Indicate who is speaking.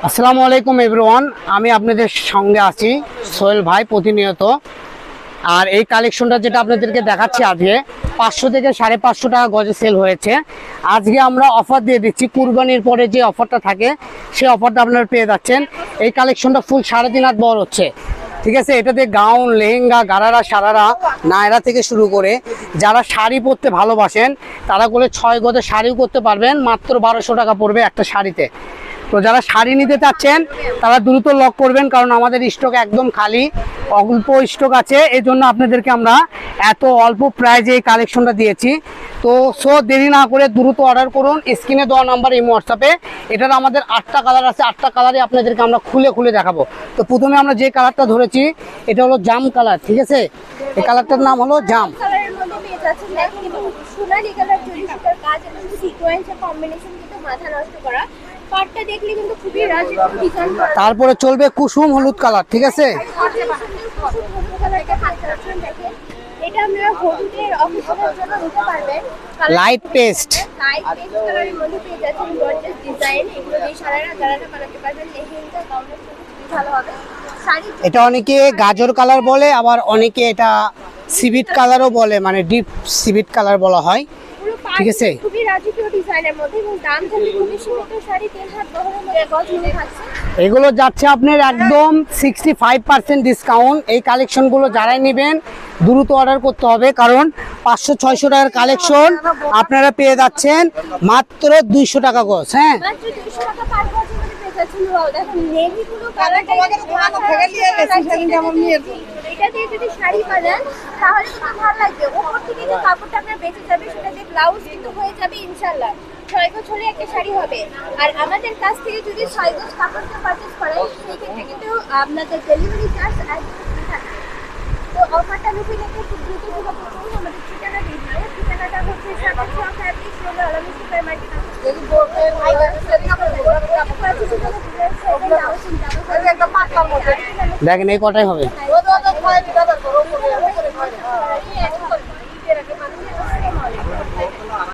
Speaker 1: আসসালামু আলাইকুম এভরিওয়ান, আমি আপনাদের সঙ্গে আছি সোহেল ভাই প্রতিনিয়ত। আর এই কালেকশনটা যেটা আপনাদেরকে দেখাচ্ছি আজকে 500 থেকে 550 টাকা গজে সেল হয়েছে। আজকে আমরা অফার দিয়ে দিচ্ছি, কুরবানির পরে যে অফারটা থাকে সেই অফারটা আপনারা পেয়ে যাচ্ছেন। এই কালেকশনটা ফুল 3.5 হাত বড় হচ্ছে, ঠিক আছে। এটাতে গাউন, লেহেঙ্গা, গারারা, সারারা, নায়রা থেকে শুরু করে যারা শাড়ি পরতে ভালোবাসেন তারা করে 6 গজে শাড়িও করতে পারবেন। মাত্র 1200 টাকা পড়বে একটা শাড়িতে। তো যারা শাড়ি নিতে চাচ্ছেন তারা দ্রুত লক করবেন, কারণ আমাদের স্টক একদম খালি, অল্প স্টক আছে। এই জন্য আপনাদেরকে আমরা এত অল্প প্রাইজে এই কালেকশনটা দিয়েছি। তো দেরি না করে দ্রুত অর্ডার করুন। স্ক্রিনে দেওয়া নাম্বার এই হোয়াটসঅ্যাপে। এটার আমাদের 8টা কালার আছে, 8টা কালারে আপনাদেরকে আমরা খুলে খুলে দেখাবো। তো প্রথমে আমরা যে কালারটা ধরেছি এটা হলো জাম কালার, ঠিক আছে। এই কালারটার নাম হলো জাম। তারপরে চলবে কুসুম হলুদ কালার, ঠিক আছে।
Speaker 2: এটা আপনারা হলুদের অকেশনের জন্য নিতে পারবেন।
Speaker 1: লাইট পেস্ট
Speaker 2: কালারের মধ্যে পেয়ে যাচ্ছেন গর্জিয়াস ডিজাইন। এগুলো দিয়ে সারারা গারারা বানাতে পারবেন, লেহেঙ্গা, গাউনের জন্য খুবই ভালো হবে।
Speaker 1: এটা অনেকে গাজর কালার বলে, আবার অনেকে এটা সিভিট কালারও বলে, মানে ডিপ সিভিট কালার বলা হয়, ঠিক আছে।
Speaker 2: খুবই রাজকীয় ডিজাইনের মধ্যে এবং দাম থাকবে খুবই সীমিত। শাড়ি 3 হাত বহরের মধ্যে গজ মিলে থাকছে।
Speaker 1: এগুলো যাচ্ছে আপনার একদম 65% ডিসকাউন্ট। এই কালেকশনগুলো যারাই নেবেন দ্রুত অর্ডার করতে হবে, কারণ 500-600 টাকার কালেকশন আপনারা পেয়ে যাচ্ছেন মাত্র 200 টাকা গজ। হ্যাঁ,
Speaker 2: মাত্র 200 টাকা পার গজের মধ্যে পেয়ে যাচ্ছেন। ওয়াও, দেখুন নেভি ব্লু কালারটা এটা দিয়ে যদি শাড়ি বানান তাহলে কিন্তু ভালো লাগবে। উপর থেকে যে কাপড়টা আপনার বেঁচে যাবে সেটা দিয়ে ব্লাউজ কিন্তু হয়ে যাবে ইনশাআল্লাহ। 6 গজ হলে একটা শাড়ি হবে। আর আমাদের কাছ থেকে যদি 6 গজ কাপড়টা পারচেজ করেন সেই ক্ষেত্রে কিন্তু আপনাদের ডেলিভারি চার্জ একদম ফ্রি থাকবে। তো অফারটা লুকিয়ে রেখে খুব দ্রুত যোগাযোগ করুন। আমাদের ঠিকানা দিয়ে দিই। ঠিকানাটা হচ্ছে Satkhira fabrics road, Alami super market.
Speaker 1: দেখেন এই কটাই হবে।